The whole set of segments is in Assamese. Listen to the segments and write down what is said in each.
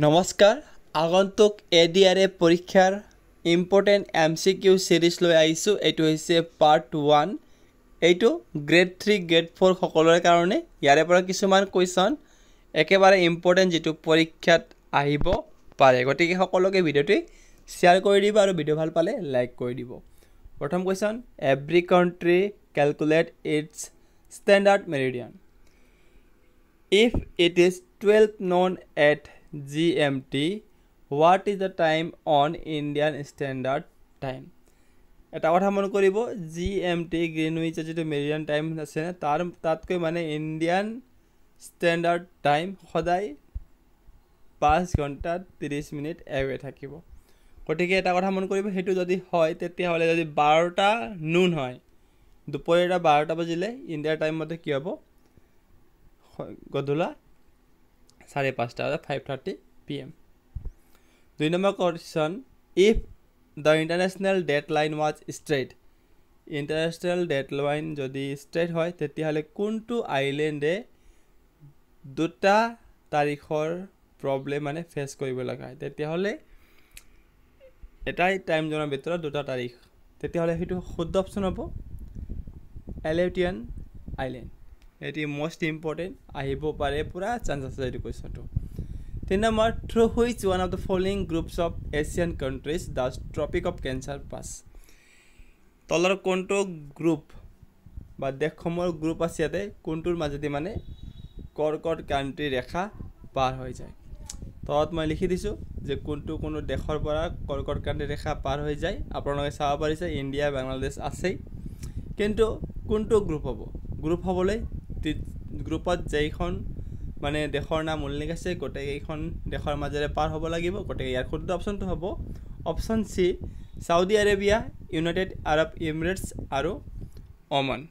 নমস্কাৰ আগন্তুক এডিআৰএ পৰীক্ষাৰ ইম্পৰ্টেন্ট এমসিকিউ সিৰিজ লৈ আহিছো এটো হৈছে পাৰ্ট 1 এটো গ্ৰেড 3 গ্ৰেড 4 সকলোৰে কাৰণে ইয়াৰে পৰা কিছুমান কোৱেশ্চন একেবাৰে ইম্পৰ্টেন্ট যেটো পৰীক্ষাত আহিব পাৰে গতিকে সকলোকে ভিডিওটি শেয়াৰ কৰি দিব আৰু ভিডিও ভাল পালে লাইক কৰি দিব প্ৰথম question every country calculate it's standard meridian if it is 12 noon at GMT, what is the time on Indian Standard Time? এটা কথা মন কৰিব GMT গ্ৰীনউইচ যেটো মেৰিডিয়ান টাইম আছে তাৰ তাতকৈ মানে ইন্ডিয়ান স্ট্যান্ডাৰ্ড টাইম সদায় 5 ঘন্টা 30 মিনিট এৱে থাকিব গতিকে এটা কথা মন কৰিব হেতু যদি হয় তেতিয়া হলে যদি 12টা নুন হয় দুপৰীয়া 12টা বাজিলে ইন্ডিয়াৰ টাইম মতে কি হ'ব গধুলা 5:30 5:30 PM 2 number question if the international deadline was straight international deadline যদি straight হয় তেতিয়া হলে কোনটো আইল্যান্ডে দুটা তাৰিখৰ প্ৰবলেম মানে ফেস কৰিব লগা তেতিয়া হলে এটাই টাইম জোনৰ ভিতৰত দুটা তাৰিখ তেতিয়া হলে হেতু শুদ্ধ অপচন হ'ব এলেউটিয়ান আইল্যান্ড এটি মোস্ট ইম্পৰ্টেন্ট আহিব পাৰে পুৰা চান্স আছে এটো কোৱেশ্চনটো 3 number three which one of the following groups of Asian countries does Tropic of Cancer pass তলৰ কোনটো গ্ৰুপ বা দেশসমূহৰ গ্ৰুপ আছে ইয়াতে কোনটোৰ মাজেদি মানে কৰ্কট কান্ট্ৰি ৰেখা পাৰ হৈ যায় তলত মই লিখি দিছো যে কোনটো কোনো দেশৰ পৰা কৰ্কট কান্ট্ৰি ৰেখা পাৰ হৈ যায় আপোনালোকে চাব পাৰিছে ইণ্ডিয়া বাংলাদেশ আছে কিন্তু কোনটো গ্ৰুপ হ'ব গ্ৰুপ হ'বলৈ গ্ৰুপত যেইখন মানে দেশৰ নাম উল্লেখ আছে গোটেই এইখন দেশৰ মাজেৰে পাৰ হ'ব লাগিব গোটেই ইয়াৰ শুদ্ধ অপচনটো হ'ব option C Saudi Arabia United Arab Emirates আৰু ওমান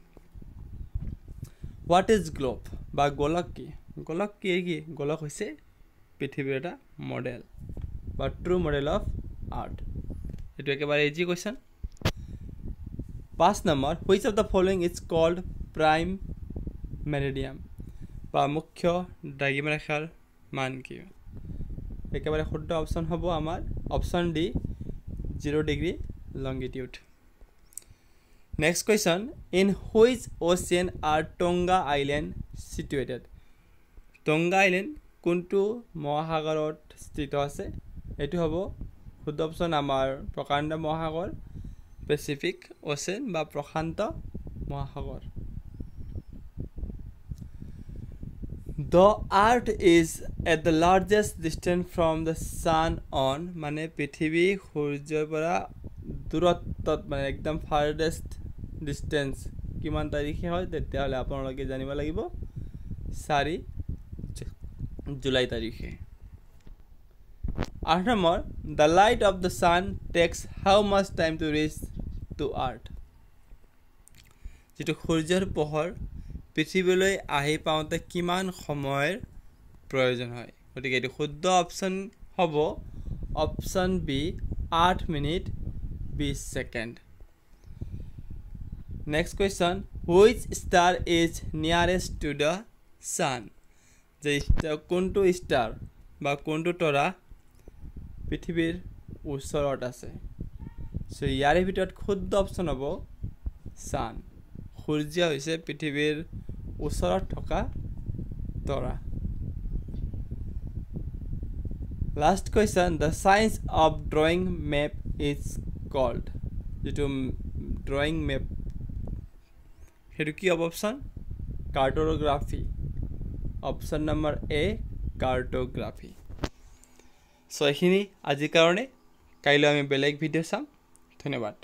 হোৱাট ইজ গ্লোব বা গোলক কি গোলক হৈছে পৃথিৱীৰ এটা মডেল বা ট্ৰু মডেল অফ আৰ্ট এটো একেবাৰে ইজি কোৱেশ্চন 5 নম্বৰ which of the following is called prime meridian বা মুখ্য দ্ৰাঘিমাৰেখাৰ মান কি একেবাৰে শুদ্ধ অপচন হ'ব আমাৰ option D 0 degree longitude next question in which ocean are Tonga island situated Tonga island কোনটো মহাসাগৰত স্থিত আছে এটো হ'ব শুদ্ধ অপচন আমাৰ প্ৰকাণ্ড মহাসাগৰ পেসিফিক ওশেন বা প্ৰশান্ত মহাসাগৰ The earth is at the largest distance from the sun on মানে পৃথিৱী সূৰ্যৰ পৰা দূৰত্বত মানে একদম farthest distance কিমান তাৰিখে হয় তেতিয়া হলে আপোনালোকে জানিব লাগিব 4 জুলাই তাৰিখে 8 number the light of the sun takes how much time to reach to earth যেটো সূৰ্যৰ পোহৰ পৃথিৱীলৈ আহি পাওঁতে কিমান সময়ৰ প্ৰয়োজন হয় গতিকে এটো শুদ্ধ অপচন হ'ব option B 8 minute 20 second next question which star is nearest to the sun যে কোনটো ষ্টাৰ বা কোনটো তৰা পৃথিৱীৰ ওচৰত আছে সো ইয়াৰে ভিতৰত শুদ্ধ অপচন হ'ব সান সূৰ্য হৈছে পৃথিৱীৰ ওচৰত থকা তৰা last question the science of drawing map is called যেটো ড্ৰয়িং মেপ হেতু কি অপচন কাৰ্টোগ্ৰাফি অপচন নম্বৰ এ কাৰ্টোগ্ৰাফি সো এখিনি আজি কাৰণে কাইলৈ আমি বেলেগ ভিডিও চাম ধন্যবাদ